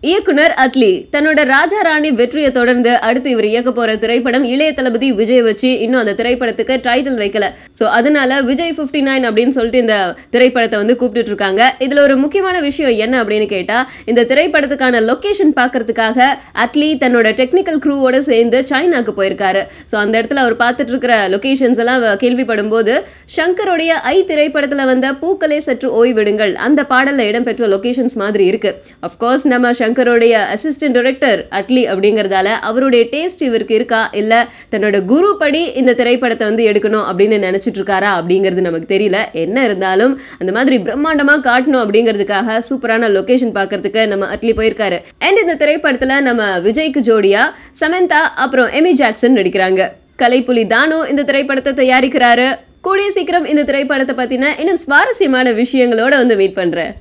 இயக்குனர் அட்லி தன்னோட ராஜா ராணி வெற்றியை தொடர்ந்து அடுத்து இவர் இயக்க போற திரைப்படம் இளைய தளபதி விஜய் வச்சு இன்னும் அந்த திரைப்படத்துக்கு டைட்டில் வைக்கல. சோ அதனால விஜய் 59 அப்படின்னு சொல்லிட்டு இந்த திரைப்படத்தை வந்து கூப்பிட்டு இருக்காங்க. இதுல ஒரு முக்கியமான விஷயம் என்ன அப்படின்னு கேட்டா, இந்த திரைப்படத்துக்கான லொகேஷன் பார்க்கறதுக்காக அட்லி தன்னோட டெக்னிக்கல் க்ரூவோட சேர்ந்து சைனாக்கு போயிருக்காரு. சோ அந்த இடத்துல அவர் பார்த்துட்டு இருக்கிற லொகேஷன்ஸ் எல்லாம் கேள்விப்படும் போது சங்கருடைய திரைப்படத்துல வந்த பூக்களே சற்று ஓய்விடுங்கள் அந்த பாடல்ல இடம்பெற்ற லொகேஷன்ஸ் மாதிரி இருக்கு. அப்கோர்ஸ் நம்ம சங்கரோடைய அசிஸ்டன்ட் டைரக்டர் அட்லி அப்படிங்கறதால அவருடைய டேஸ்ட் இவருக்கு இருக்கா இல்ல தன்னோட குரு படி இந்த திரைப்படத்தை வந்து எடுக்கணும் அப்படின்னு நினைச்சிட்டு இருக்காரா அப்படிங்கிறது நமக்கு தெரியல. என்ன இருந்தாலும் அந்த மாதிரி பிரம்மாண்டமா காட்டணும் அப்படிங்கிறதுக்காக சூப்பரான லொகேஷன் பார்க்கறதுக்கு நம்ம அட்லி போயிருக்காரு. அண்ட் இந்த திரைப்படத்துல நம்ம விஜய்க்கு ஜோடியா சமந்தா அப்புறம் எமி ஜாக்சன் நடிக்கிறாங்க. கலைப்புலி தானு இந்த திரைப்படத்தை தயாரிக்கிறாரு. கூடிய சீக்கிரம் இந்த திரைப்படத்தை பத்தின இன்னும் சுவாரஸ்யமான விஷயங்களோட வந்து மீட் பண்றேன்.